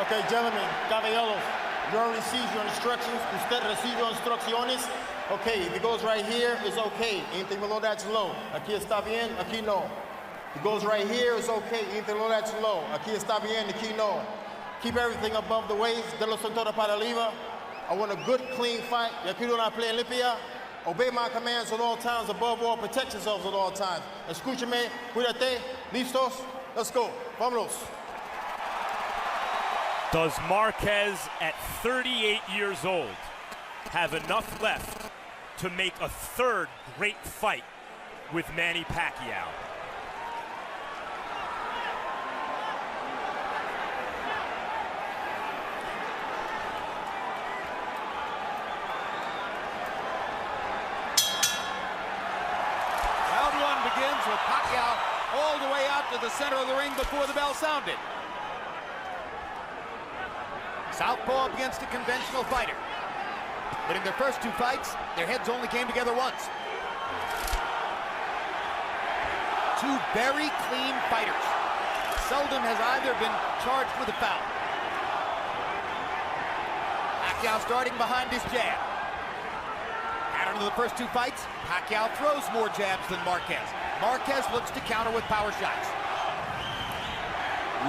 Okay, gentlemen, caballeros, you already received your instructions. Usted recibió instrucciones. Okay, if it goes right here, it's okay. Anything below that's low. Aquí está bien, aquí no. If it goes right here, it's okay. Anything below that's low. Aquí está bien, aquí no. Keep everything above the waist. De los cintura para arriba. I want a good, clean fight. Yo quiero una pelea limpia. Obey my commands at all times. Above all, protect yourselves at all times. Escúchame, cuídate. Listos? Let's go. Vámonos. Does Marquez, at 38 years old, have enough left to make a third great fight with Manny Pacquiao? Round one begins with Pacquiao all the way out to the center of the ring before the bell sounded. Southpaw against a conventional fighter. But in their first two fights, their heads only came together once. Two very clean fighters. Seldom has either been charged with a foul. Pacquiao starting behind his jab. Pattern of the first two fights, Pacquiao throws more jabs than Marquez. Marquez looks to counter with power shots.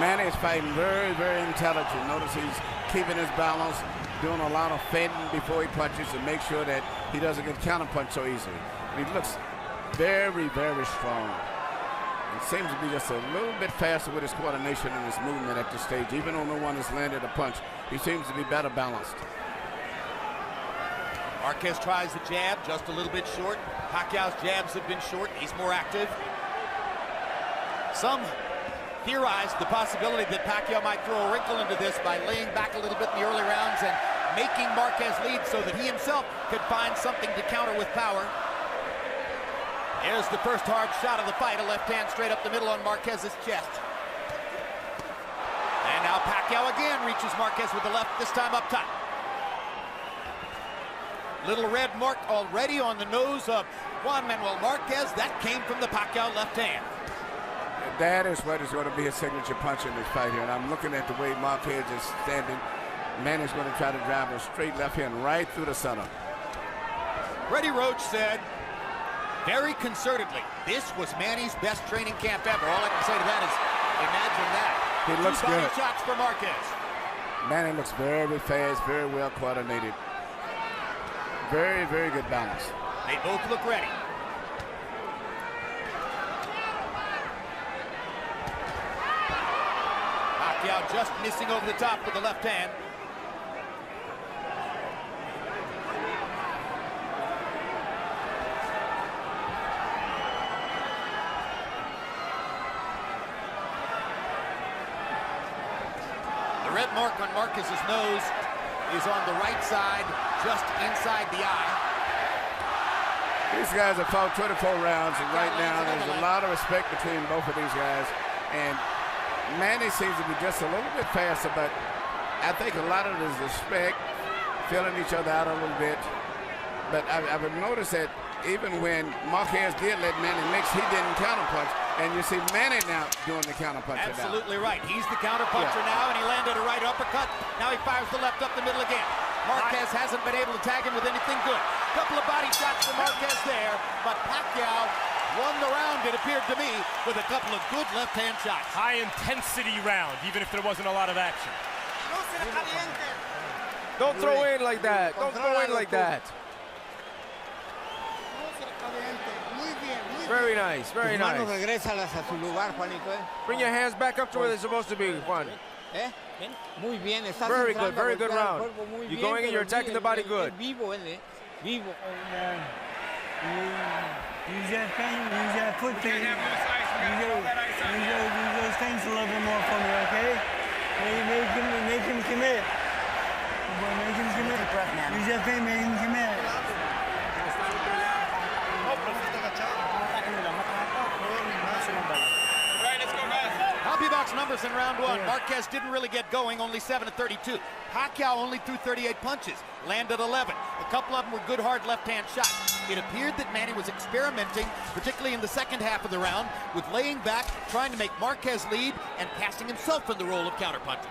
Manny is fighting very, very intelligent. Notice he's keeping his balance, doing a lot of feinting before he punches to make sure that he doesn't get counterpunched so easily. And he looks very, very strong. He seems to be just a little bit faster with his coordination and his movement at this stage. Even though no one has landed a punch, he seems to be better balanced. Marquez tries the jab, just a little bit short. Pacquiao's jabs have been short. He's more active. Some theorized the possibility that Pacquiao might throw a wrinkle into this by laying back a little bit in the early rounds and making Marquez lead so that he himself could find something to counter with power. There's the first hard shot of the fight, a left hand straight up the middle on Marquez's chest. And now Pacquiao again reaches Marquez with the left, this time up top. Little red mark already on the nose of Juan Manuel Marquez. That came from the Pacquiao left hand. That is what is going to be his signature punch in this fight here. And I'm looking at the way Marquez is standing. Manny's going to try to drive a straight left hand right through the center. Freddie Roach said, very concertedly, this was Manny's best training camp ever. All I can say to that is, imagine that. He looks Two body good. shots for Marquez. Manny looks very fast, very well coordinated. Very, very good balance. They both look ready. Pacquiao just missing over the top with the left hand. The red mark on Marquez's nose is on the right side, just inside the eye. These guys have fought 24 rounds, and right now there's a lot of respect between both of these guys. And Manny seems to be just a little bit faster, but I think a lot of it is respect, feeling each other out a little bit. But I've noticed that even when Marquez did let Manny mix, he didn't counterpunch. And you see Manny now doing the counterpuncher. Absolutely right. He's the counterpuncher now, and he landed a right uppercut. Now he fires the left up the middle again. Marquez hasn't been able to tag him with anything good. Couple of body shots for Marquez there, but Pacquiao won the round, it appeared to me, with a couple of good left-hand shots. High-intensity round, even if there wasn't a lot of action. Don't throw in like that. Don't throw in like that. Very nice, very nice. Bring your hands back up to where they're supposed to be, Juan. Very good round. You're going and you're attacking the body good. Use that thing, use that foot thing. Use those things a little bit more for me, okay? Make him commit. Make him commit. Use that thing, make him commit. CompuBox numbers in round one. Marquez didn't really get going, only 7 of 32. Pacquiao only threw 38 punches, landed 11. A couple of them were good hard left-hand shots. It appeared that Manny was experimenting, particularly in the second half of the round, with laying back, trying to make Marquez lead, and passing himself in the role of counterpunching.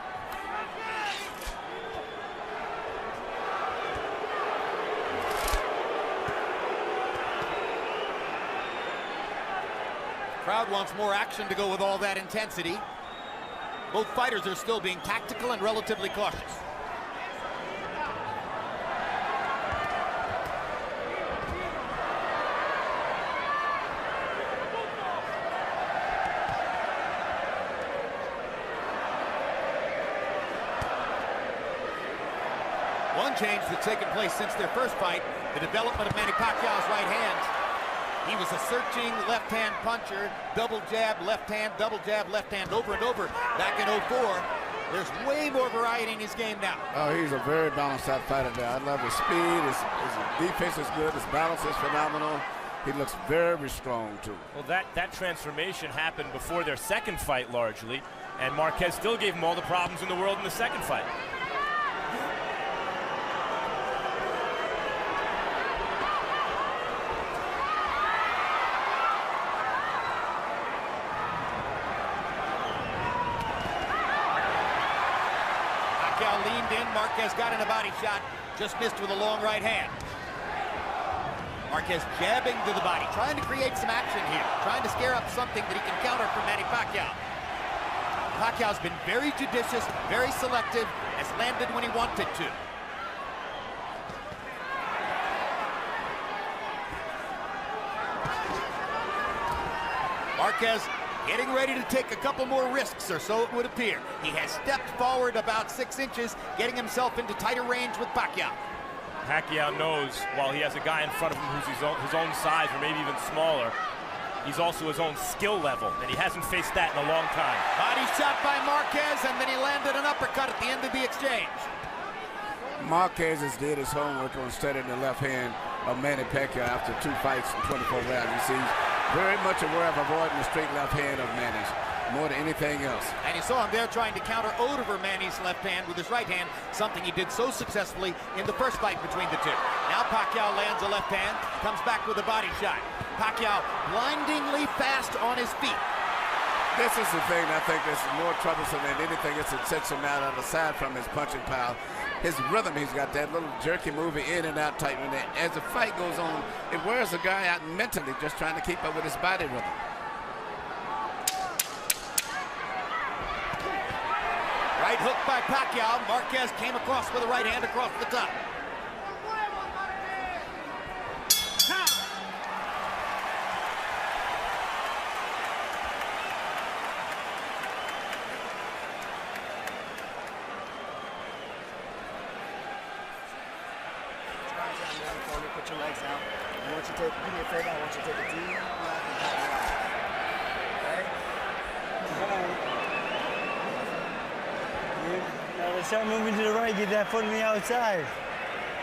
Crowd wants more action to go with all that intensity. Both fighters are still being tactical and relatively cautious. One change that's taken place since their first fight, the development of Manny Pacquiao's right hand. He was a searching left-hand puncher, double jab, left hand, over and over back in 04. There's way more variety in his game now. Oh, he's a very balanced out fighter now. I love his speed, his defense is good, his balance is phenomenal. He looks very strong, too. Well, that transformation happened before their second fight, largely, and Marquez still gave him all the problems in the world in the second fight. Pacquiao leaned in, Marquez got in a body shot, just missed with a long right hand. Marquez jabbing to the body, trying to create some action here, trying to scare up something that he can counter from Manny Pacquiao. Pacquiao's been very judicious, very selective, has landed when he wanted to. Marquez getting ready to take a couple more risks, or so it would appear. He has stepped forward about 6 inches, getting himself into tighter range with Pacquiao. Pacquiao knows while he has a guy in front of him who's his own size or maybe even smaller, he's also his own skill level, and he hasn't faced that in a long time. Body shot by Marquez, and then he landed an uppercut at the end of the exchange. Marquez has did his homework on studying the left hand of Manny Pacquiao after 2 fights and 24 rounds. You see, very much aware of avoiding the straight left hand of Manny's more than anything else. And you saw him there trying to counter over Manny's left hand with his right hand, something he did so successfully in the first fight between the two. Now Pacquiao lands a left hand, comes back with a body shot. Pacquiao blindingly fast on his feet. This is the thing I think is more troublesome than anything else that sets him out aside from his punching power. His rhythm, he's got that little jerky moving in and out type. And as the fight goes on, it wears a guy out mentally just trying to keep up with his body rhythm. Right hook by Pacquiao. Marquez came across with a right hand across the top. Put your legs out. I want you to do me a favor. I want you to take a deep breath and pat it out. Okay? Now let's start moving to the right. Get that foot on the outside.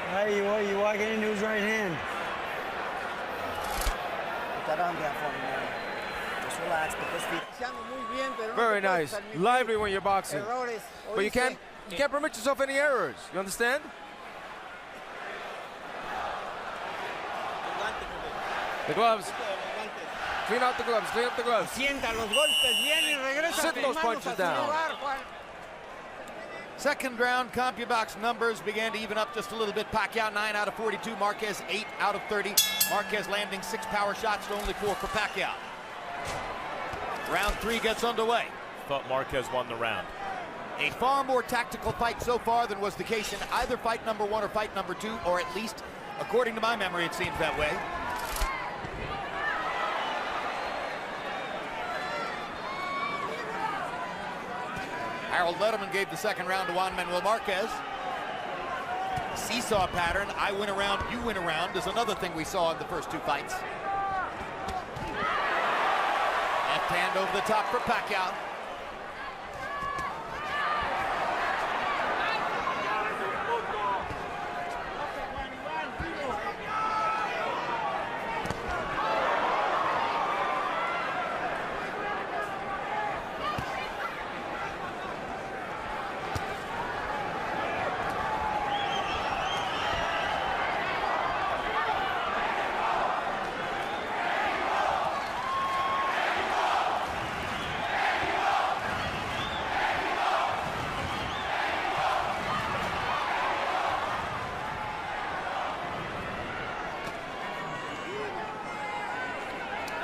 All right, you're walking into his right hand. Put that arm down for me, man. Just relax. Put this feet. Very nice. Lively when you're boxing. But you can't permit yourself any errors. You understand? The gloves. Clean out the gloves. Clean up the gloves. Sit those punches down. Second round, CompuBox numbers began to even up just a little bit. Pacquiao 9 out of 42, Marquez 8 out of 30. Marquez landing 6 power shots to only 4 for Pacquiao. Round 3 gets underway. Thought Marquez won the round. A far more tactical fight so far than was the case in either fight number 1 or fight number 2, or at least, according to my memory, it seems that way. Harold Letterman gave the second round to Juan Manuel Marquez. Seesaw pattern, I win a round, you win a round, is another thing we saw in the first 2 fights. Left hand over the top for Pacquiao.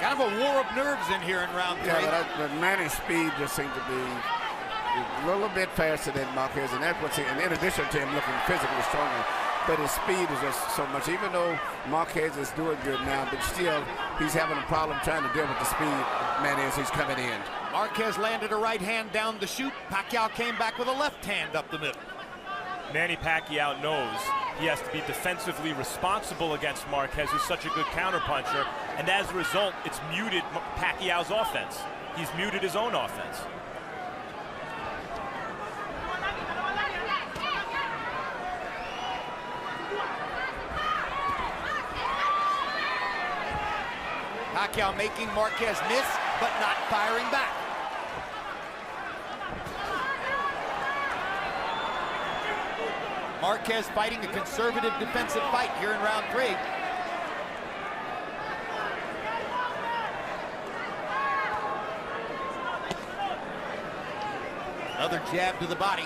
Kind of a war of nerves in here in round 3. Yeah, but Manny's speed just seemed to be a little bit faster than Marquez, and that's what's in addition to him looking physically stronger. But his speed is just so much. Even though Marquez is doing good now, but still he's having a problem trying to deal with the speed, Manny, as he's coming in. Marquez landed a right hand down the chute. Pacquiao came back with a left hand up the middle. Manny Pacquiao knows he has to be defensively responsible against Marquez, who's such a good counterpuncher, and as a result, it's muted Pacquiao's offense. He's muted his own offense. Pacquiao making Marquez miss, but not firing back. Marquez fighting a conservative defensive fight here in round 3. Another jab to the body.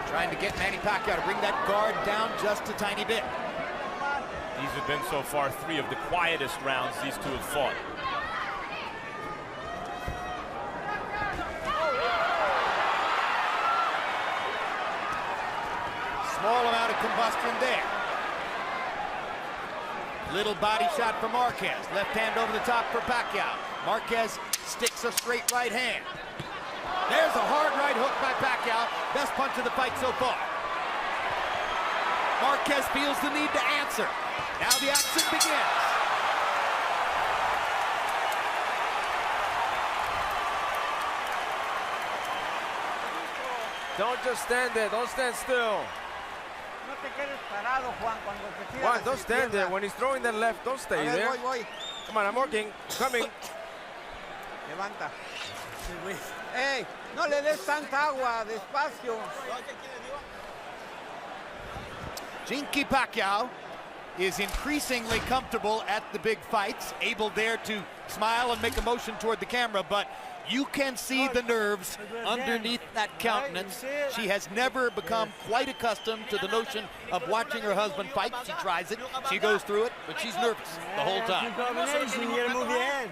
Trying to get Manny Pacquiao to bring that guard down just a tiny bit. These have been so far 3 of the quietest rounds these two have fought. Small amount of combustion there. Little body shot for Marquez. Left hand over the top for Pacquiao. Marquez sticks a straight right hand. There's a hard right hook by Pacquiao. Best punch of the fight so far. Marquez feels the need to answer. Now the action begins. Don't just stand there. Don't stand still. Juan, don't stand there. When he's throwing that left, don't stay there. Come on, I'm working. Coming. Levanta. Hey, no le des tanta agua, despacio. Jinky Pacquiao is increasingly comfortable at the big fights, able there to smile and make a motion toward the camera, but you can see the nerves underneath that countenance. She has never become quite accustomed to the notion of watching her husband fight. She tries it, she goes through it, but she's nervous the whole time. You gotta move your head.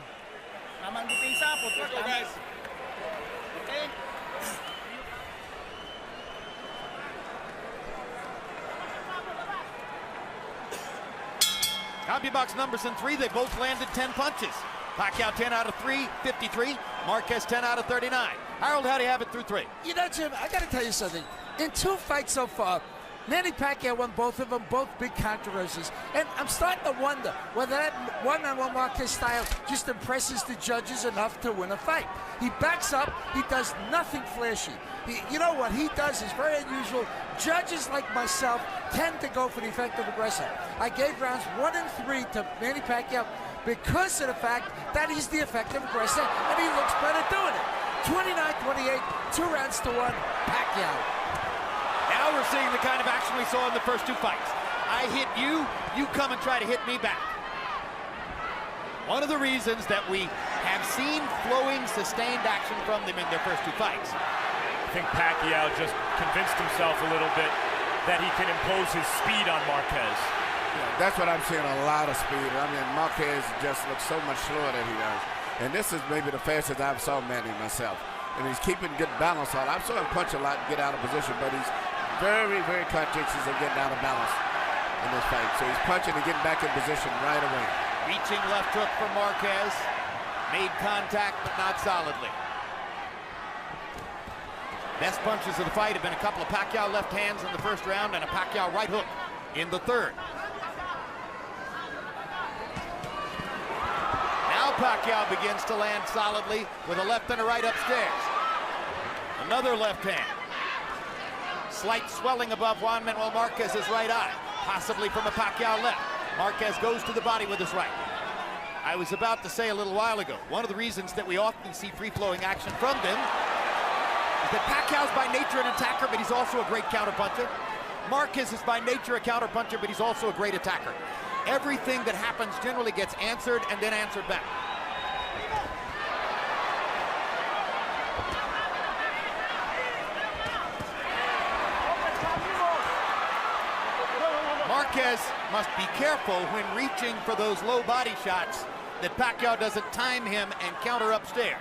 CompuBox numbers in 3, they both landed 10 punches. Pacquiao 10 out of 3, 53. Marquez 10 out of 39. Harold, how do you have it through 3? You know, Jim, I got to tell you something. In 2 fights so far, Manny Pacquiao won both of them, both big controversies. And I'm starting to wonder whether that one-on-one Marquez style just impresses the judges enough to win a fight. He backs up, he does nothing flashy. You know what he does is very unusual. Judges like myself tend to go for the effective aggressor. I gave rounds 1 and 3 to Manny Pacquiao because of the fact that he's the effective aggressor and he looks better doing it. 29-28, 2 rounds to 1, Pacquiao. Now we're seeing the kind of action we saw in the first 2 fights. I hit you, you come and try to hit me back. One of the reasons that we have seen flowing, sustained action from them in their first 2 fights. I think Pacquiao just convinced himself a little bit that he can impose his speed on Marquez. Yeah, that's what I'm seeing, a lot of speed. I mean, Marquez just looks so much slower than he does. And this is maybe the fastest I've saw Manny myself. And he's keeping good balance on. I've saw him punch a lot and get out of position, but he's very, very conscientious of getting out of balance in this fight. So he's punching and getting back in position right away. Reaching left hook for Marquez. Made contact, but not solidly. Best punches of the fight have been a couple of Pacquiao left hands in the first round and a Pacquiao right hook in the third. Now Pacquiao begins to land solidly with a left and a right upstairs. Another left hand. Slight swelling above Juan Manuel Marquez's right eye, possibly from a Pacquiao left. Marquez goes to the body with his right. I was about to say a little while ago, one of the reasons that we often see free-flowing action from them is that Pacquiao's by nature an attacker, but he's also a great counterpuncher. Marquez is by nature a counterpuncher, but he's also a great attacker. Everything that happens generally gets answered and then answered back. Marquez must be careful when reaching for those low body shots that Pacquiao doesn't time him and counter upstairs.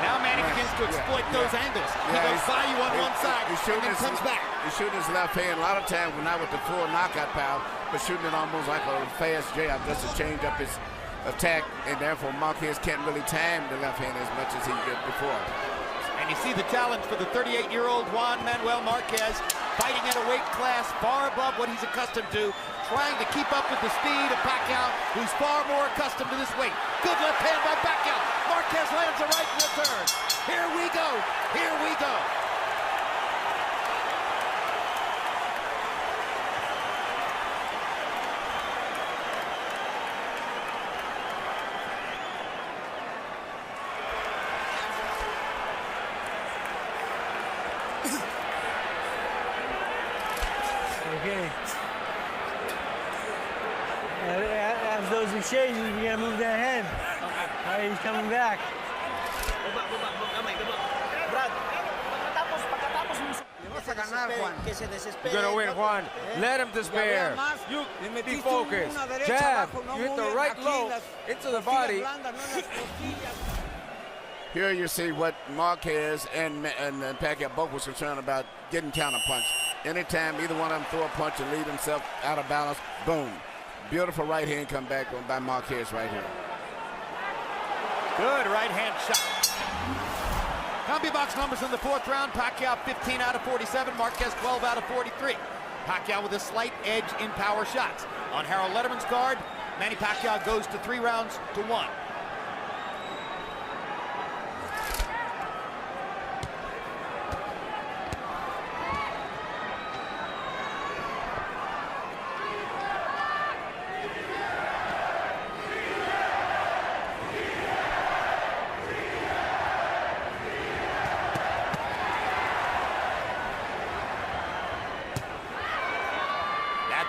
Now Manny begins to exploit those angles. He goes by you on one side and then comes back. He's shooting his left hand a lot of times, not with the full knockout power, but shooting it almost like a fast jab just to change up his attack, and therefore Marquez can't really time the left hand as much as he did before. And you see the challenge for the 38-year-old Juan Manuel Marquez, fighting at a weight class far above what he's accustomed to, trying to keep up with the speed of Pacquiao, who's far more accustomed to this weight. Good left hand by Pacquiao. Marquez lands a right in return. Here we go. Here we go. Okay. After those exchanges, we gotta move that head. All right, he's coming back. You're gonna win, Juan. Let him despair. You be focused. Jab. You hit the right low into the body. Here you see what Marquez and Pacquiao both was concerned about, getting counterpunched. Anytime either one of them throw a punch and leave himself out of balance, boom. Beautiful right hand come back by Marquez right here. Good right hand shot. Combi box numbers in the fourth round. Pacquiao 15 out of 47. Marquez 12 out of 43. Pacquiao with a slight edge in power shots. On Harold Letterman's card, Manny Pacquiao goes to 3 rounds to 1.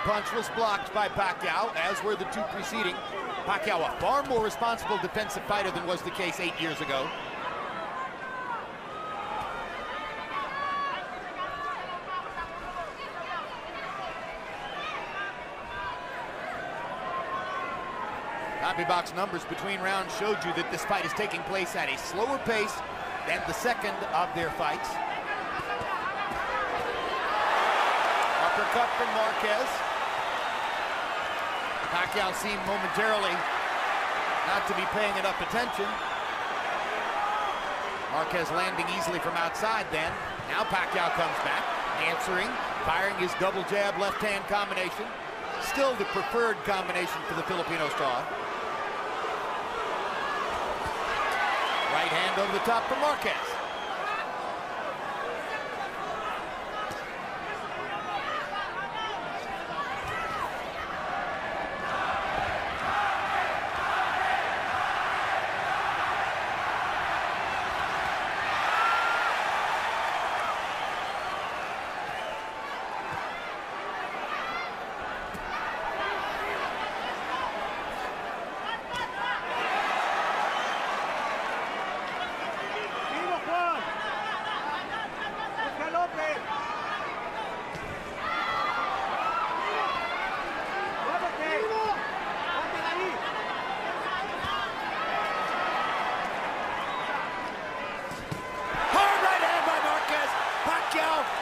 Punch was blocked by Pacquiao, as were the 2 preceding. Pacquiao, a far more responsible defensive fighter than was the case 8 years ago. Copy box numbers between rounds showed you that this fight is taking place at a slower pace than the second of their fights. Uppercut from Marquez. Pacquiao seemed momentarily not to be paying enough attention. Marquez landing easily from outside then. Now Pacquiao comes back, answering, firing his double jab left hand combination. Still the preferred combination for the Filipino star. Right hand over the top for Marquez.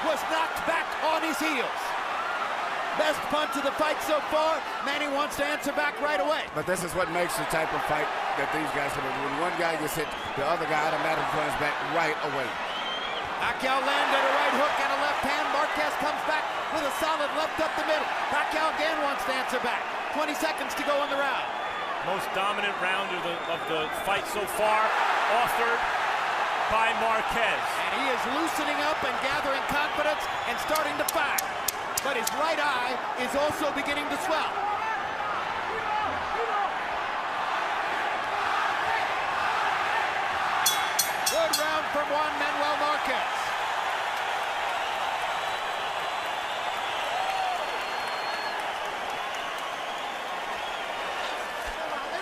Was knocked back on his heels. Best punch of the fight so far. Manny wants to answer back right away. But this is what makes the type of fight that these guys do. When one guy gets hit, the other guy automatically comes back right away. Pacquiao landed a right hook and a left hand. Marquez comes back with a solid left up the middle. Pacquiao again wants to answer back. 20 seconds to go in the round. Most dominant round of the fight so far, authored by Marquez. And he is loosening up and gathering confidence and starting to fire. But his right eye is also beginning to swell. Good round from Juan Manuel Marquez.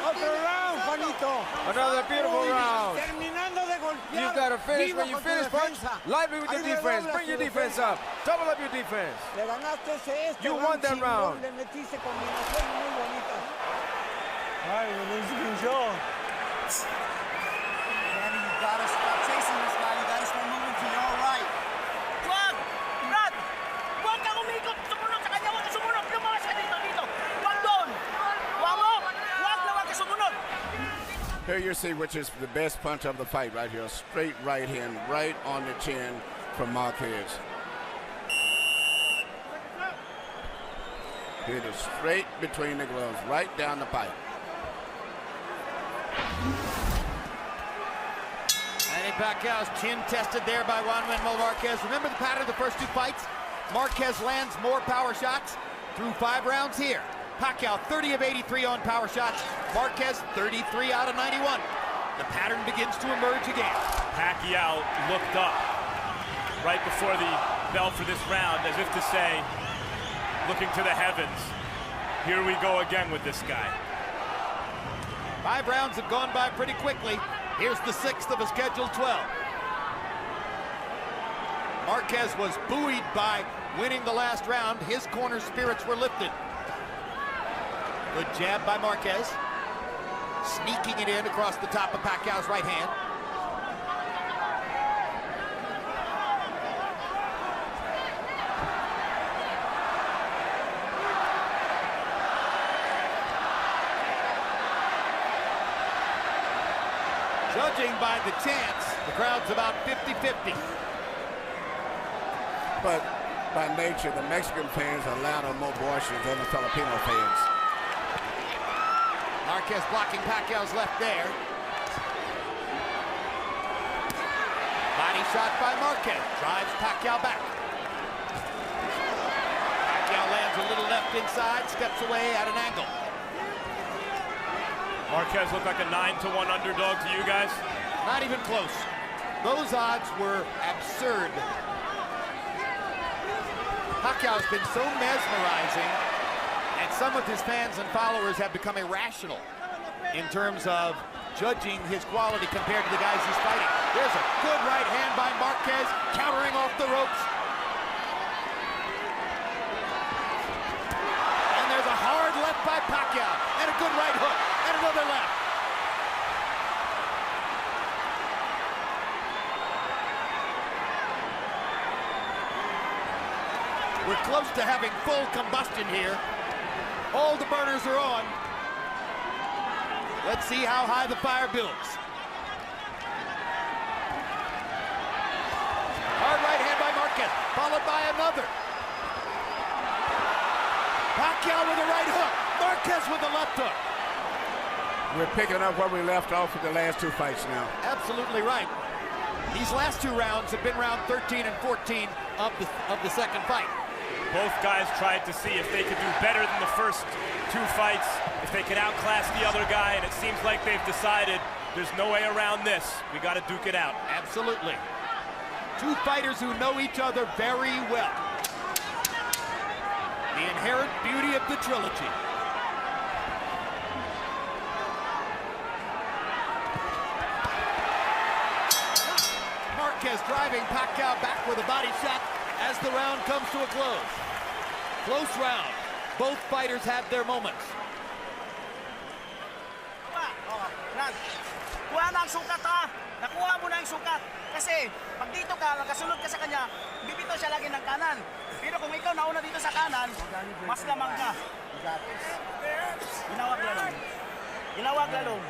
Otro round, Juanito. Another beautiful round. Terminando de golpear. You gotta finish. When you finish punch, lively with your defense. Bring your defense up. Double up your defense. Le ganaste este You won that round. Le metiste combinación muy bonita. All right, well, this is a good show. Manny, you gotta stop chasing this guy. You gotta start moving to your right. Wag! Brad! Huwag kang umikot! Sumunod sa kanya! Huwag ka sumunod! Lumakas ka dito! Huwag doon! Huwag mo! Huwag ka sumunod! Here you see which is the best punch of the fight right here. Straight right hand, right on the chin from Marquez. Hit it straight between the gloves, right down the pipe. Manny Pacquiao's chin tested there by Juan Manuel Marquez. Remember the pattern of the first two fights? Marquez lands more power shots through 5 rounds here. Pacquiao 30 of 83 on power shots. Marquez 33 out of 91. The pattern begins to emerge again. Pacquiao looked up right before the bell for this round as if to say, looking to the heavens, here we go again with this guy. 5 rounds have gone by pretty quickly. Here's the 6th of a scheduled 12. Marquez was buoyed by winning the last round. His corner spirits were lifted. Good jab by Marquez. Sneaking it in across the top of Pacquiao's right hand. Judging by the chants, the crowd's about 50-50. But by nature, the Mexican fans are louder, more boisterous than the Filipino fans. Marquez blocking Pacquiao's left there. Body shot by Marquez. Drives Pacquiao back. Pacquiao lands a little left inside, steps away at an angle. Marquez looked like a 9-1 underdog to you guys. Not even close. Those odds were absurd. Pacquiao's been so mesmerizing, and some of his fans and followers have become irrational in terms of judging his quality compared to the guys he's fighting. There's a good right hand by Marquez, countering off the ropes. And there's a hard left by Pacquiao, and a good right hook, and another left. We're close to having full combustion here. All the burners are on. Let's see how high the fire builds. Hard right hand by Marquez, followed by another. Pacquiao with a right hook. Marquez with a left hook. We're picking up where we left off with the last 2 fights now. Absolutely right. These last 2 rounds have been round 13 and 14 of the second fight. Both guys tried to see if they could do better than the first 2 fights, if they could outclass the other guy, and it seems like they've decided there's no way around this. We got to duke it out. Absolutely. 2 fighters who know each other very well. The inherent beauty of the trilogy. Marquez driving Pacquiao back with a body shot as the round comes to a close. Close round. Both fighters had their moments. Kuha na ang sukat ha! Nakuha mo na ang sukat. Kasi pag dito ka, nakasunod ka sa kanya, bibito siya lagi ng kanan. Pero kung ikaw nauna dito sa kanan, mas lamang ka. Ginawag lalong. Ginawag lalong.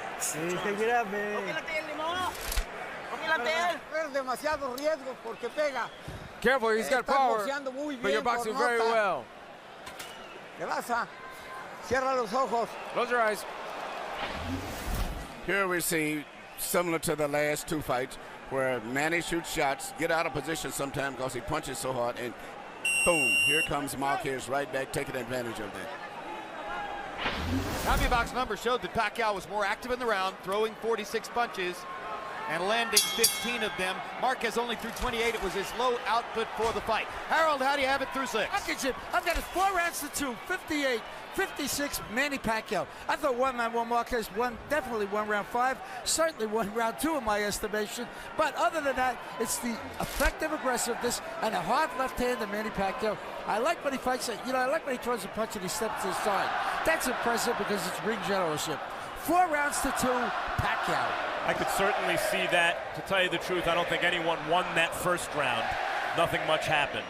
Take it up, Okay man. lang TL mo. Okay lang TL. Es demasiado riesgo porque pega. Careful, he's got power, boxeando muy but you're bien, boxing por very nota. well. Grasa. Cierra los ojos. Close your eyes. Here we see, similar to the last 2 fights, where Manny shoots shots, get out of position sometimes because he punches so hard, and boom, here comes Marquez right back, taking advantage of that. CompuBox numbers showed that Pacquiao was more active in the round, throwing 46 punches and landing 15 of them. Marquez only threw 28. It was his low output for the fight. Harold, how do you have it through 6? I've got it 4 rounds to 2, 58. 56, Manny Pacquiao. I thought Juan Manuel Marquez definitely won round 5, certainly won round 2 in my estimation. But other than that, it's the effective aggressiveness and a hard left hand of Manny Pacquiao. I like when he fights it. You know, I like when he throws a punch and he steps to the side. That's impressive because it's ring generalship. 4 rounds to 2, Pacquiao. I could certainly see that. To tell you the truth, I don't think anyone won that first round. Nothing much happened.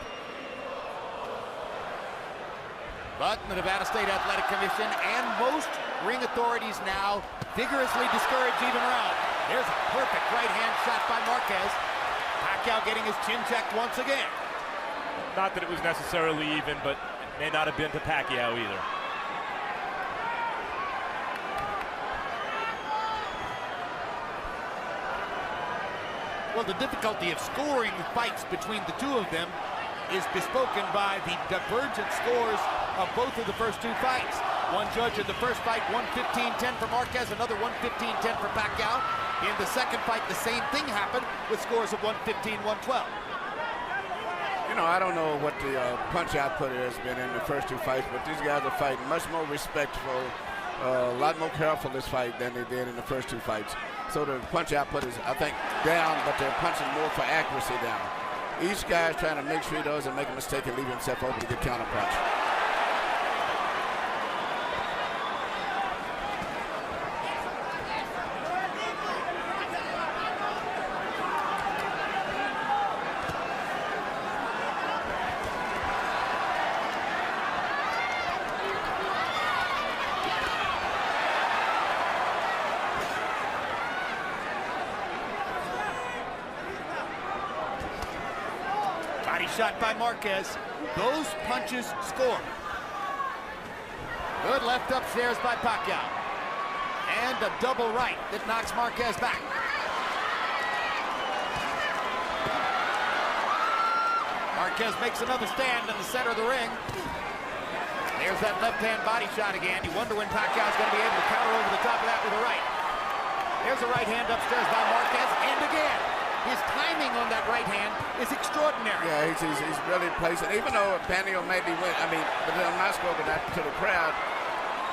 But the Nevada State Athletic Commission and most ring authorities now vigorously discourage even round. There's a perfect right hand shot by Marquez. Pacquiao getting his chin checked once again. Not that it was necessarily even, but it may not have been to Pacquiao either. Well, the difficulty of scoring fights between the two of them is bespoken by the divergent scores of both of the first 2 fights. One judge in the first fight, 115-10 for Marquez, another 115-10 for Pacquiao. In the second fight, the same thing happened with scores of 115-112. You know, I don't know what the punch output has been in the first 2 fights, but these guys are fighting much more respectful, a lot more careful this fight than they did in the first 2 fights. So the punch output is, I think, down, but they're punching more for accuracy down. Each guy is trying to make sure he doesn't make a mistake and leave himself open to get counterpunch. Body shot by Marquez. Those punches score. Good left upstairs by Pacquiao. And a double right that knocks Marquez back. Marquez makes another stand in the center of the ring. There's that left-hand body shot again. You wonder when Pacquiao's going to be able to counter over the top of that with a right. There's a right hand upstairs by Marquez, and again. His timing on that right hand is extraordinary. Yeah, he's really placing. Even though Pacquiao maybe went, I mean, but I'm not spoken that to the crowd.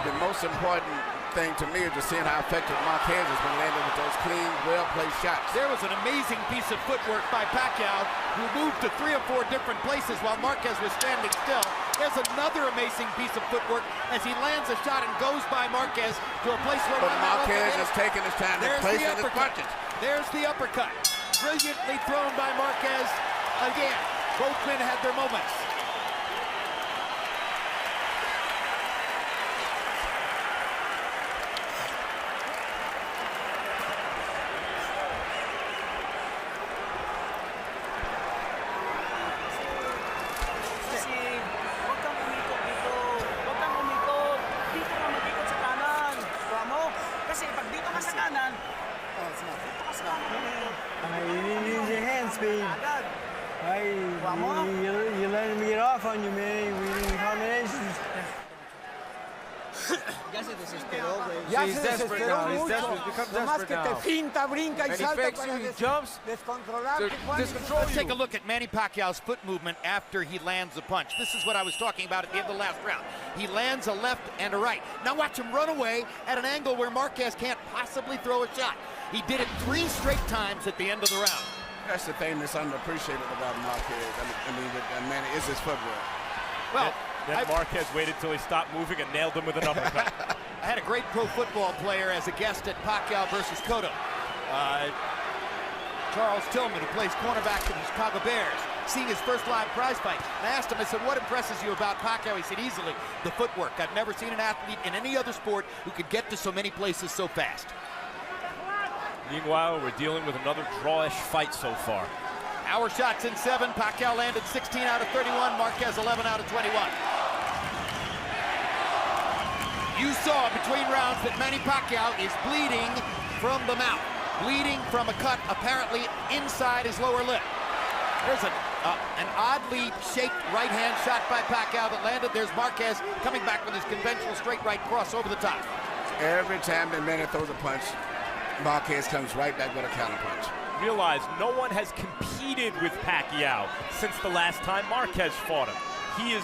The most important thing to me is just seeing how effective Marquez has been landing with those clean, well-placed shots. There was an amazing piece of footwork by Pacquiao, who moved to 3 or 4 different places while Marquez was standing still. There's another amazing piece of footwork as he lands a shot and goes by Marquez to a place where Marquez is taking his time to place his punches. There's the uppercut. Brilliantly thrown by Marquez. Again, both men had their moments. Huwag kang umikot dito. Huwag kang umikot. Dito ka mag-ikot sa kanan. Tuwa mo? Kasi pag dito ka sa kanan, dito ka sa kanan. You need your hand speed. Agad. You're letting me get off on you, man. We need combinations. Ya se desesperó, güey. Yeah, he's desperate now. He's desperate. He's become desperate now. Finta, brinca y And he salta fakes you, he jumps. descontrolarte. Discontrol Let's take a you. look at Manny Pacquiao's foot movement after he lands a punch. This is what I was talking about at the end of the last round. He lands a left and a right. Now watch him run away at an angle where Marquez can't possibly throw a shot. He did it 3 straight times at the end of the round. That's the thing that's underappreciated about Marquez. I mean, with Manny, is his footwork. Well, Then Marquez waited till he stopped moving and nailed him with an uppercut. I had a great pro football player as a guest at Pacquiao versus Cotto. Charles Tillman, who plays cornerback for the Chicago Bears, seeing his first live prize fight. And I asked him, I said, what impresses you about Pacquiao? He said, easily, the footwork. I've never seen an athlete in any other sport who could get to so many places so fast. Meanwhile, we're dealing with another drawish fight so far. Our shots in 7. Pacquiao landed 16 out of 31. Marquez 11 out of 21. You saw between rounds that Manny Pacquiao is bleeding from the mouth. Bleeding from a cut apparently inside his lower lip. There's an oddly shaped right-hand shot by Pacquiao that landed. There's Marquez coming back with his conventional straight right cross over the top. Every time that Manny throws a punch, Marquez comes right back with a counterpunch. Realize no one has competed with Pacquiao since the last time Marquez fought him. He is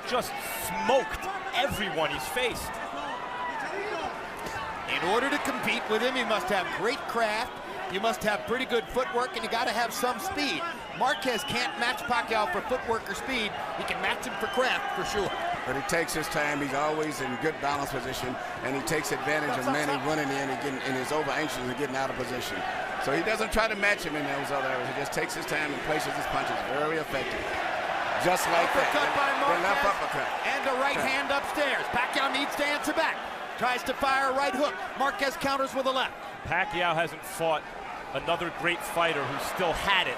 just smoked everyone he's faced. In order to compete with him, you must have great craft, you must have pretty good footwork, and you got to have some speed. Marquez can't match Pacquiao for footwork or speed. He can match him for craft, for sure. But he takes his time. He's always in good balance position, and he takes advantage of Manny running in and is over anxious and getting out of position. So he doesn't try to match him in those other areas. He just takes his time and places his punches very effective. Just like Uppercut that. by Marquez, the left uppercut. and a right hand upstairs. Pacquiao needs to answer back. Tries to fire a right hook. Marquez counters with a left. Pacquiao hasn't fought another great fighter who still had it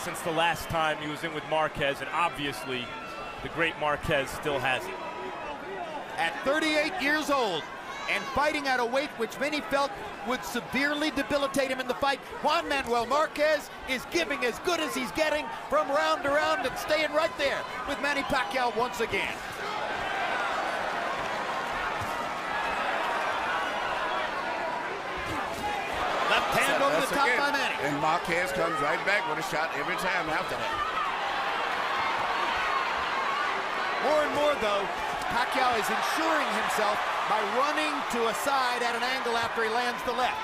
since the last time he was in with Marquez, and obviously the great Marquez still has it. At 38 years old and fighting at a weight which many felt would severely debilitate him in the fight, Juan Manuel Marquez is giving as good as he's getting from round to round and staying right there with Manny Pacquiao once again. Left hand over the top by Manny. And Marquez comes right back with a shot every time after that. More and more, though, Pacquiao is ensuring himself by running to a side at an angle after he lands the left.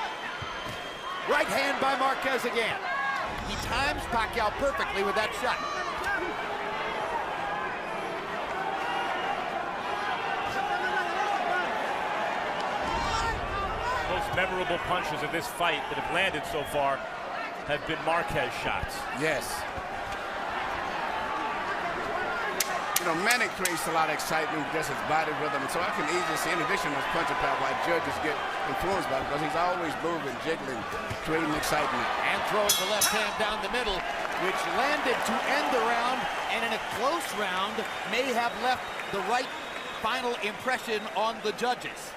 Right hand by Marquez again. He times Pacquiao perfectly with that shot. Most memorable punches of this fight that have landed so far have been Marquez shots. Yes. You know, Manny creates a lot of excitement, just his body rhythm, and so I can easily see, in addition to his punching power, why judges get influenced by it, because he's always moving, jiggling, creating excitement. And throwing the left hand down the middle, which landed to end the round, and in a close round, may have left the right final impression on the judges.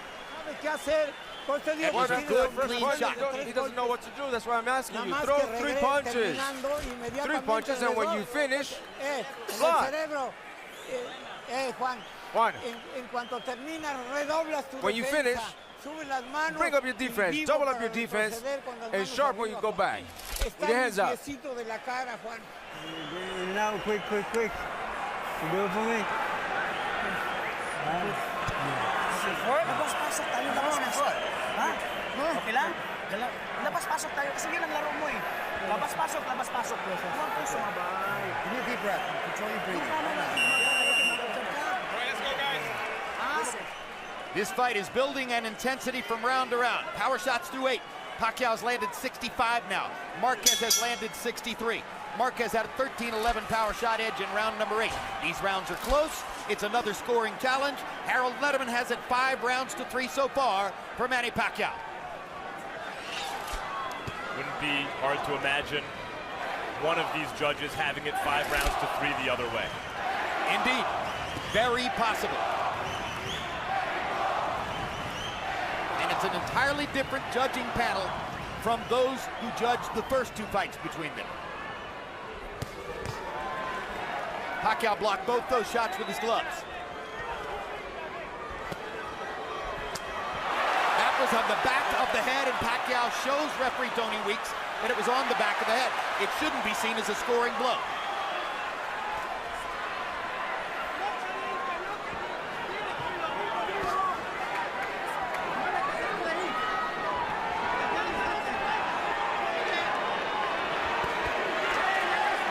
It was a good, clean shot. He doesn't know what to do. That's why I'm asking you. Throw 3 punches. 3 punches, and when you finish, block. Juan, when you finish, bring up your defense, double up your defense, and sharp when you go back. With your hands up. Now, quick. You do it for me. Labas-pasok tayo, labas-pasok. Ha? Okay lang? Labas-pasok tayo kasi yun ang laro mo eh. Labas-pasok. Huwag kang sumabay. Give me a deep breath. Control your breathing. Let's go, guys. This fight is building an intensity from round to round. Power shots through 8. Pacquiao's landed 65 now. Marquez has landed 63. Marquez had a 13-11 power shot edge in round number 8. These rounds are close. It's another scoring challenge. Harold Letterman has it 5 rounds to 3 so far for Manny Pacquiao. Wouldn't be hard to imagine one of these judges having it 5 rounds to 3 the other way. Indeed, very possible. And it's an entirely different judging panel from those who judged the first 2 fights between them. Pacquiao blocked both those shots with his gloves. That was on the back of the head, and Pacquiao shows referee Tony Weeks that it was on the back of the head. It shouldn't be seen as a scoring blow.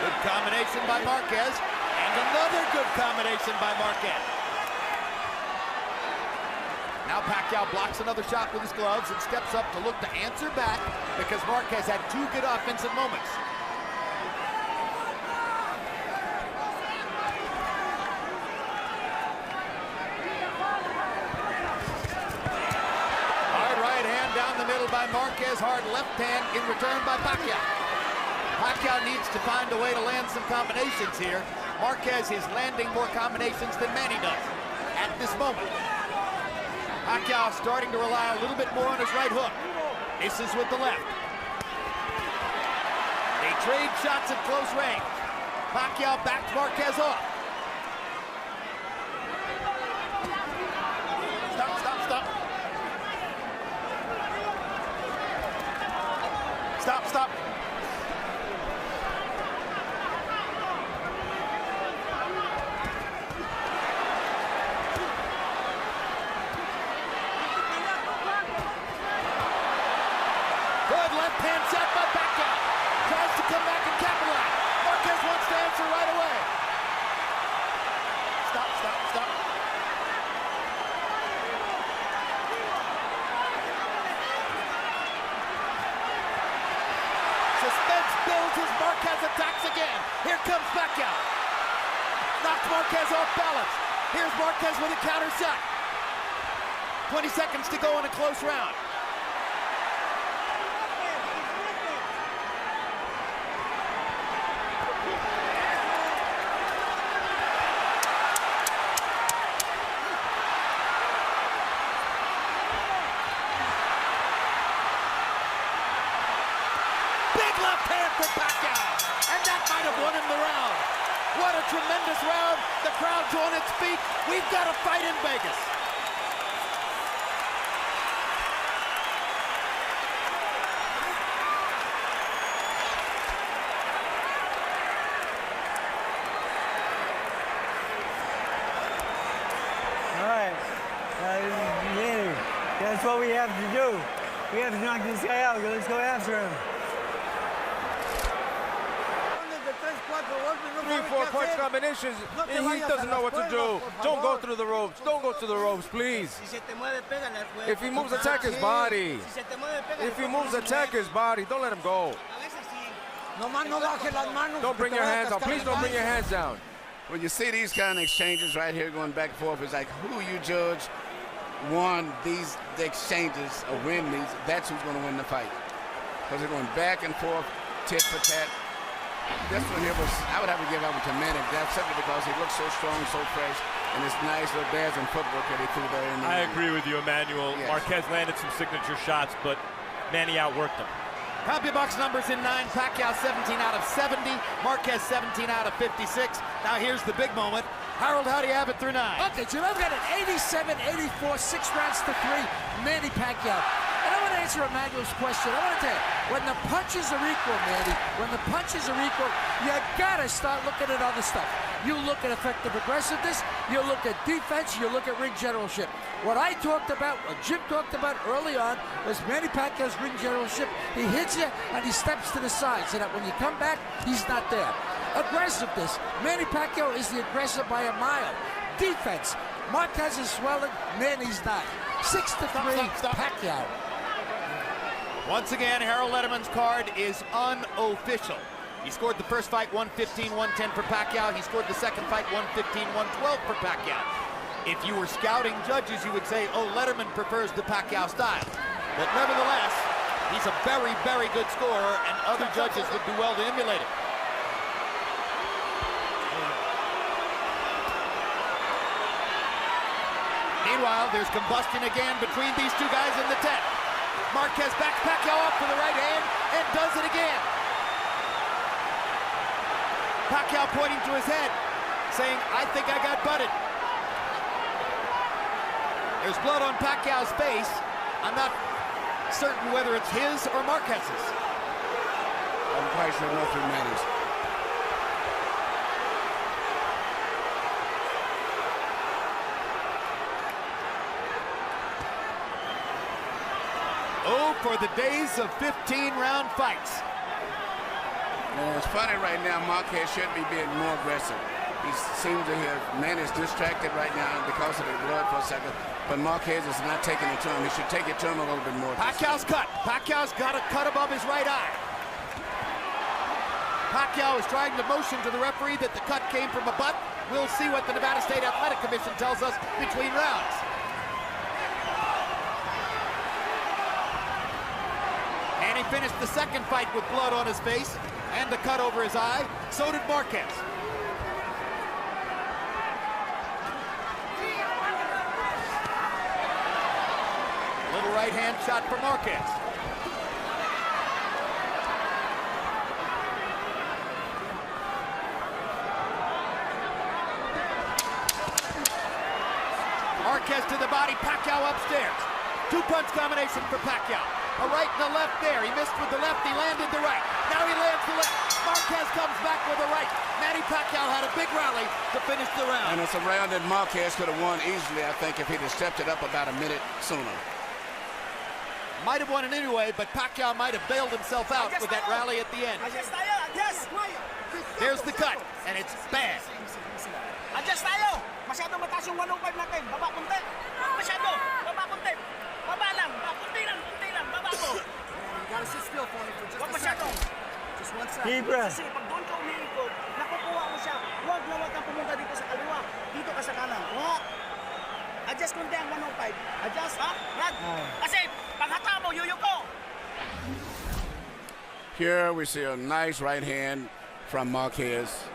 Good combination by Marquez. And another good combination by Marquez. Now Pacquiao blocks another shot with his gloves and steps up to look to answer back because Marquez had 2 good offensive moments. Hard right hand down the middle by Marquez. Hard left hand in return by Pacquiao. Pacquiao needs to find a way to land some combinations here. Marquez is landing more combinations than Manny does at this moment. Pacquiao starting to rely a little bit more on his right hook. Misses with the left. They trade shots at close range. Pacquiao backed Marquez off. Stop. again. Here comes Pacquiao. Knocks Marquez off balance. Here's Marquez with a counter shot. 20 seconds to go in a close round. Big left hand for Pacquiao. And that might have won him the round. What a tremendous round. The crowd's on its feet. We've got a fight in Vegas. All right. Yeah, that's what we have to do. We have to knock this guy out. Let's go after him. 3-4 punch combinations, and he doesn't know what to do. Don't go through the ropes. Don't go through the ropes, please. If he moves, attack his body. If he moves, attack his body. Don't let him go. Don't bring your hands down. Please don't bring your hands down. When you see these kind of exchanges right here going back and forth, it's like who you judge won these exchanges or win these, that's who's going to win the fight. Because they're going back and forth, tit for tat. This one here was, I would have to give up to Manny. That's simply because he looks so strong, so fresh, and it's nice little dazzling footwork that he threw there. I agree with you, Emmanuel. Yes. Marquez landed some signature shots, but Manny outworked him. CompuBox numbers in 9. Pacquiao 17 out of 70. Marquez 17 out of 56. Now here's the big moment. Harold, how do you have it through 9? Okay, Jim, I've got an 87-84, 6 rounds to 3, Manny Pacquiao. And I want to answer Emmanuel's question. I want to tell you, when the punches are equal, Manny, when the punches are equal, you gotta start looking at other stuff. You look at effective aggressiveness, you look at defense, you look at ring generalship. What I talked about, what Jim talked about early on, was Manny Pacquiao's ring generalship. He hits you and he steps to the side so that when you come back, he's not there. Aggressiveness, Manny Pacquiao is the aggressor by a mile. Defense, Marquez is swelling, Manny's not. 6-3, Pacquiao. Once again, Harold Letterman's card is unofficial. He scored the first fight 115-110 for Pacquiao. He scored the second fight 115-112 for Pacquiao. If you were scouting judges, you would say, oh, Letterman prefers the Pacquiao style. But nevertheless, he's a very, very good scorer, and other judges would do well to emulate it. Meanwhile, there's combustion again between these two guys in the tent. Marquez backs Pacquiao up for the right hand and does it again. Pacquiao pointing to his head, saying, I think I got butted. There's blood on Pacquiao's face. I'm not certain whether it's his or Marquez's. I'm quite sure nothing matters. Oh, for the days of 15-round fights. Well, it's funny right now, Marquez should be being more aggressive. He seems to have, Manny's distracted right now because of the blood for a second, but Marquez is not taking it to him. He should take it to him a little bit more. Pacquiao's cut. Pacquiao's got a cut above his right eye. Pacquiao is trying to motion to the referee that the cut came from a butt. We'll see what the Nevada State Athletic Commission tells us between rounds. And he finished the second fight with blood on his face and a cut over his eye. So did Marquez. Little right hand shot for Marquez. Marquez to the body, Pacquiao upstairs. Two-punch combination for Pacquiao. A right and a left there. He missed with the left, he landed the right. Now he lands the left. Marquez comes back with the right. Manny Pacquiao had a big rally to finish the round. And it's a round that Marquez could have won easily, I think, if he'd have stepped it up about a minute sooner. Might have won it anyway, but Pacquiao might have bailed himself out with that rally at the end. There's the cut, and it's bad. Adjust tayo! Masyado mataas yung 105 natin. Baba kunti. Masyado. Baba kunti. Baba lang. Kunti lang. Baba ko. You gotta sit still for me for just a Masyado. second. Just just one side. Deep breath. Kasi pag doon ka umiikot, nakukuha mo siya. Huwag na huwag kang pumunta dito sa kaliwa. Dito ka sa kanan. Adjust konti ang 105. Adjust, ha? Rad. Kasi paghata mo, yuyuko. Here we see a nice right hand from Marquez.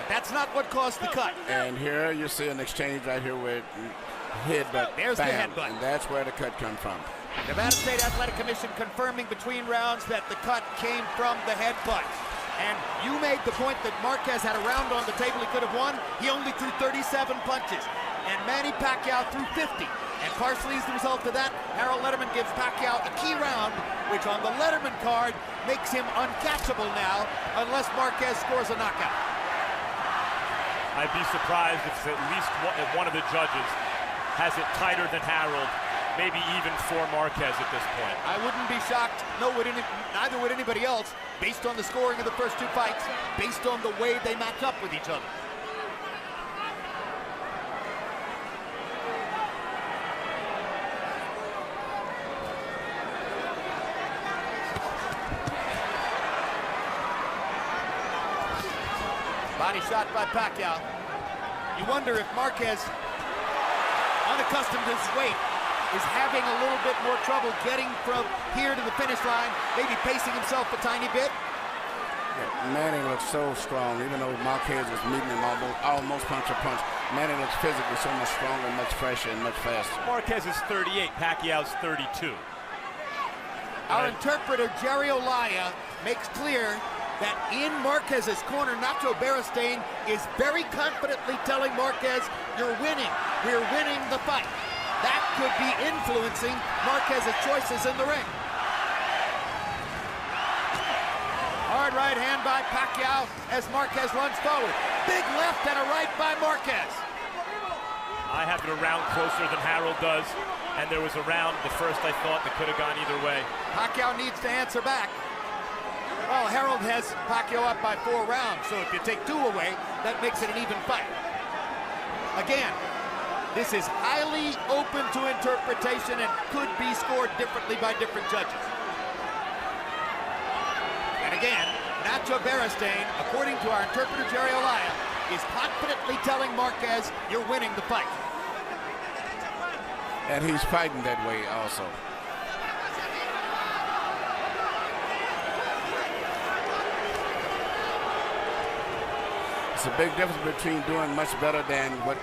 That's not what caused the cut. And here you see an exchange right here with headbutt. There's the bam, headbutt. and that's where the cut comes from. Nevada State Athletic Commission confirming between rounds that the cut came from the headbutt. And you made the point that Marquez had a round on the table he could have won. He only threw 37 punches. And Manny Pacquiao threw 50. And partially as the result of that, Harold Letterman gives Pacquiao a key round, which on the Letterman card makes him uncatchable now, unless Marquez scores a knockout. I'd be surprised if at least one of the judges has it tighter than Harold, maybe even for Marquez at this point. I wouldn't be shocked, neither would anybody else, based on the scoring of the first two fights, based on the way they match up with each other. Body shot by Pacquiao. You wonder if Marquez, unaccustomed to his weight, is having a little bit more trouble getting from here to the finish line, maybe pacing himself a tiny bit. Yeah, Manny looks so strong, even though Marquez was meeting him almost punch for punch. Manny looks physically so much stronger, much fresher, and much faster. Marquez is 38, Pacquiao's 32. Our interpreter, Jerry Olaya, makes clear that in Marquez's corner, Nacho Beristain is very confidently telling Marquez, you're winning, we're winning the fight. That could be influencing Marquez's choices in the ring. Hard right hand by Pacquiao as Marquez runs forward. Big left and a right by Marquez. I have it a round closer than Harold does, and there was a round, the first I thought, that could have gone either way. Pacquiao needs to answer back. Well, Harold has Pacquiao up by 4 rounds, so if you take 2 away, that makes it an even fight. Again, this is highly open to interpretation and could be scored differently by different judges. And again, Nacho Beristain, according to our interpreter Jerry Olaya, is confidently telling Marquez, you're winning the fight. And he's fighting that way also. It's a big difference between doing much better than what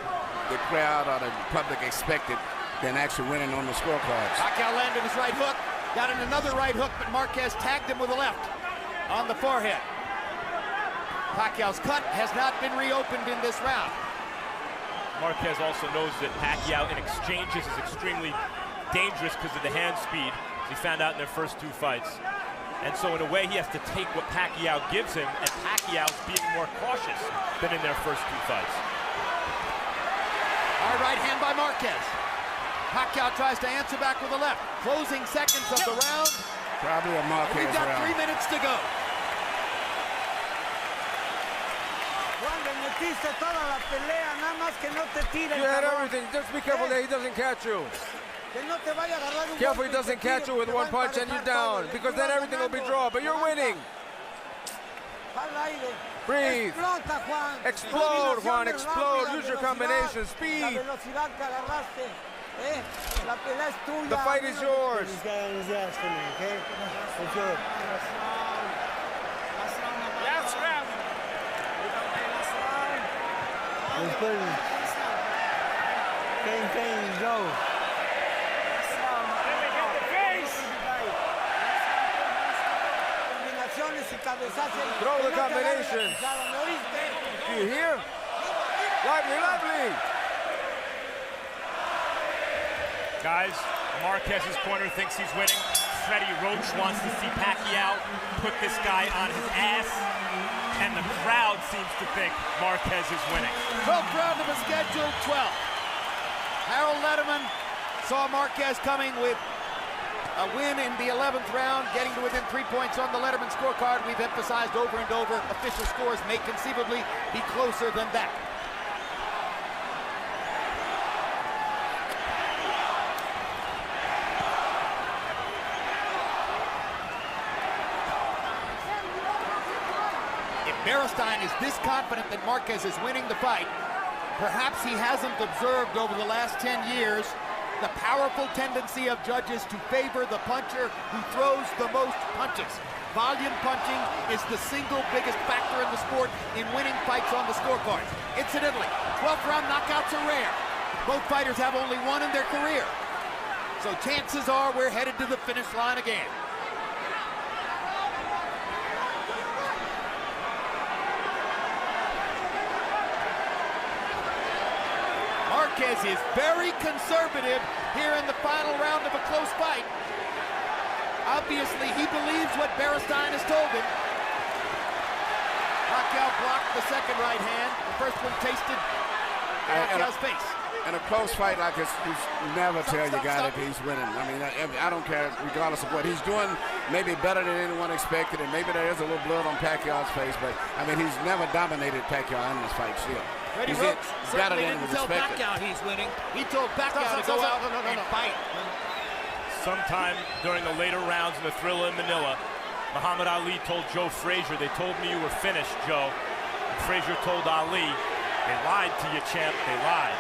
the crowd or the public expected than actually winning on the scorecards. Pacquiao landed his right hook, got in another right hook, but Marquez tagged him with a left on the forehead. Pacquiao's cut has not been reopened in this round. Marquez also knows that Pacquiao in exchanges is extremely dangerous because of the hand speed, as he found out in their first 2 fights. And so in a way, he has to take what Pacquiao gives him, and Pacquiao's being more cautious than in their first 2 fights. Hard right hand by Marquez. Pacquiao tries to answer back with a left. Closing seconds of the round. Probably a Marquez We've got round. 3 minutes to go. Juan, le metiste toda la pelea, nada más que no te tire. You had everything. Just be careful that he doesn't catch you. Que no te vaya a agarrar un Careful golpe he y doesn't te tire, catch you with te va one a punch and you're emparejar down, todo. because Tú then vas everything will be ganando. draw, but you're winning. Al aire. Breathe. Explota, Juan. Explode, Juan, Combinaciones explode. rápidas, Use your velocidad, combination, La speed. velocidad que agarraste. La pelea es tuya. The fight is yours. This guy on his ass for me, okay? For sure. Last round. Let's put it. Campaign, go. Combinaciones y cabezazos. Throw the Que no te agarre la combination. pisada, ¿me oíste? Do you hear? Lively, lively. Guys, Marquez's corner thinks he's winning. Freddie Roach wants to see Pacquiao put this guy on his ass. And the crowd seems to think Marquez is winning. 12th round of a scheduled 12. Harold Letterman saw Marquez coming with a win in the 11th round, getting to within 3 points on the Letterman scorecard. We've emphasized over and over, official scores may conceivably be closer than that. Beristain is this confident that Marquez is winning the fight. Perhaps he hasn't observed over the last 10 years the powerful tendency of judges to favor the puncher who throws the most punches. Volume punching is the single biggest factor in the sport in winning fights on the scorecards. Incidentally, 12th round knockouts are rare. Both fighters have only one in their career. So chances are we're headed to the finish line again. Marquez is very conservative here in the final round of a close fight. Obviously, he believes what Beristain has told him. Pacquiao blocked the second right hand. The first one tasted Pacquiao's face. In a close fight like this, you never tell your guy that he's winning. I mean, I don't care, regardless of what he's doing, maybe better than anyone expected, and maybe there is a little blood on Pacquiao's face, but, I mean, he's never dominated Pacquiao in this fight still. Freddie Roach certainly didn't tell Pacquiao he's winning. He told Pacquiao to go out and fight. Sometime during the later rounds in the Thrilla in Manila, Muhammad Ali told Joe Frazier, "They told me you were finished, Joe." And Frazier told Ali, "They lied to you, champ, they lied."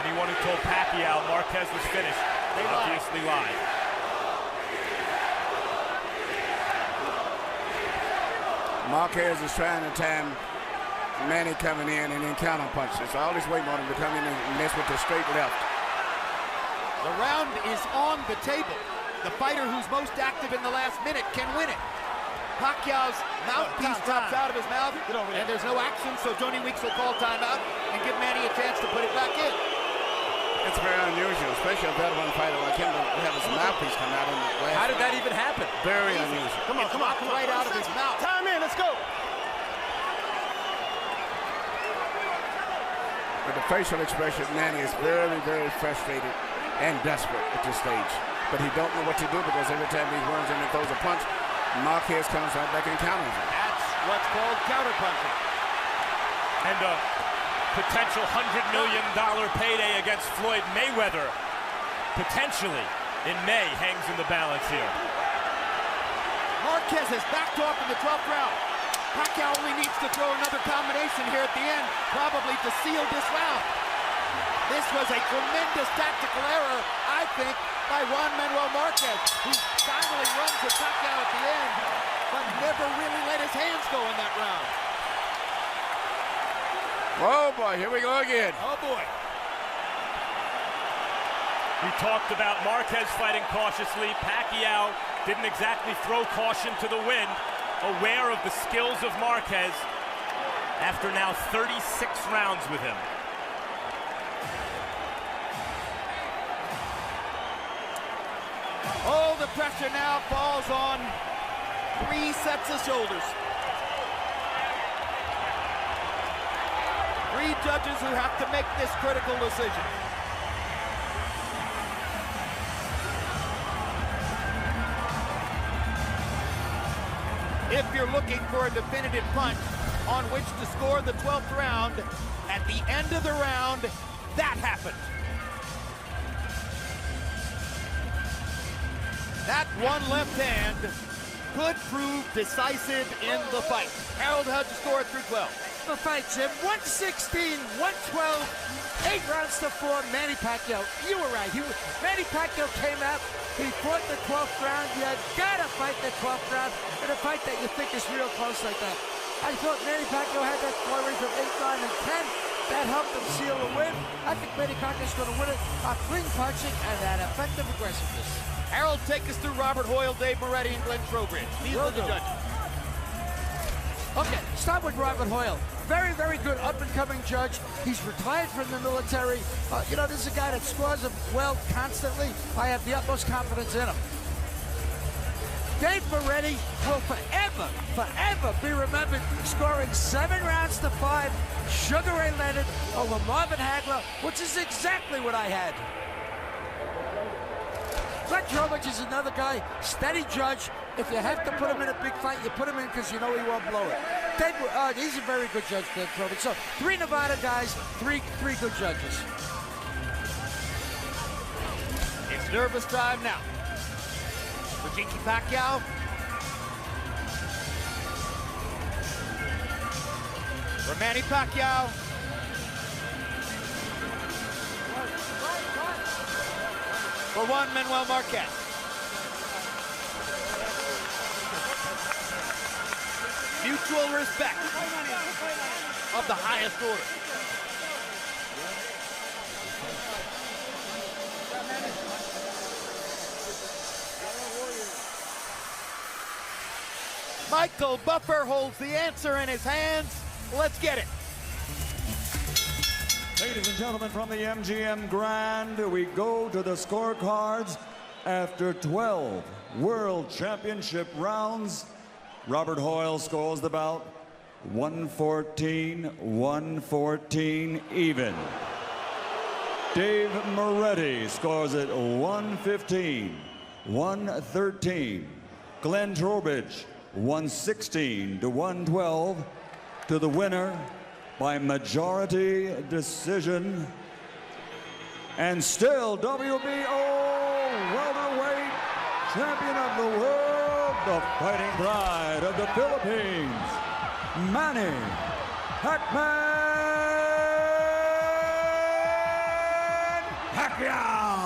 Anyone who told Pacquiao Marquez was finished, they obviously lied. Marquez is trying to time Manny coming in and then counterpunch. So all he's waiting on him to come in and mess with the straight left. The round is on the table. The fighter who's most active in the last minute can win it. Pacquiao's mouthpiece drops out of his mouth, and there's no action, so Tony Weeks will call timeout and give Manny a chance to put it back in. It's very unusual, especially a veteran fighter like him to have his mouthpiece come out in the last How did that even happen? Very unusual. Come on, right out of his mouth. Time in, let's go. But the facial expression, Manny is very, very frustrated and desperate at this stage. But he don't know what to do because every time he runs in and throws a punch, Marquez comes right back and counters him. That's what's called counterpunching. And a potential $100 million payday against Floyd Mayweather, potentially in May, hangs in the balance here. Marquez has backed off in the 12th round. Pacquiao only needs to throw another combination here at the end, probably to seal this round. This was a tremendous tactical error, I think, by Juan Manuel Marquez, who finally runs with Pacquiao at the end, but never really let his hands go in that round. Oh boy, here we go again. Oh boy. We talked about Marquez fighting cautiously. Pacquiao didn't exactly throw caution to the wind, aware of the skills of Marquez after now 36 rounds with him. Oh, the pressure now falls on 3 sets of shoulders. 3 judges who have to make this critical decision. If you're looking for a definitive punch on which to score the 12th round, at the end of the round, that happened. That one left hand could prove decisive in the fight. Harold, how'd you score it through 12? The fight, Jim. 116, 112, 8 rounds to 4. Manny Pacquiao. You were right. Manny Pacquiao came out. He fought the 12th round. You gotta fight the 12th round in a fight that you think is real close like that. I thought Manny Pacquiao had that flurry from 8, 9, and 10. That helped him seal the win. I think Manny Pacquiao's going to win it by clean punching and that effective aggressiveness. Harold, take us through Robert Hoyle, Dave Moretti, and Glenn Trowbridge. These are the judges. Okay, start with Robert Hoyle. Very, very good up-and-coming judge. He's retired from the military. You know, this is a guy that scores well constantly. I have the utmost confidence in him. Dave Moretti will forever be remembered scoring 7 rounds to 5, Sugar Ray Leonard over Marvin Hagler, which is exactly what I had. Glenn Trowbridge is another guy, steady judge. If you have to put him in a big fight, you put him in because you know he won't blow it. He's a very good judge, Glenn Trowbridge. So 3 Nevada guys, three good judges. It's nervous time now. For Jinky Pacquiao. for Manny Pacquiao. For Juan Manuel Marquez. Mutual respect of the highest order. Michael Buffer holds the answer in his hands. Let's get it. Ladies and gentlemen, from the MGM Grand, we go to the scorecards after 12 World Championship rounds. Robert Hoyle scores the bout 114-114 even. Dave Moretti scores it 115-113. Glenn Trowbridge 116-112 to the winner by majority decision. And still WBO welterweight champion of the world, the fighting pride of the Philippines, Manny Pacquiao.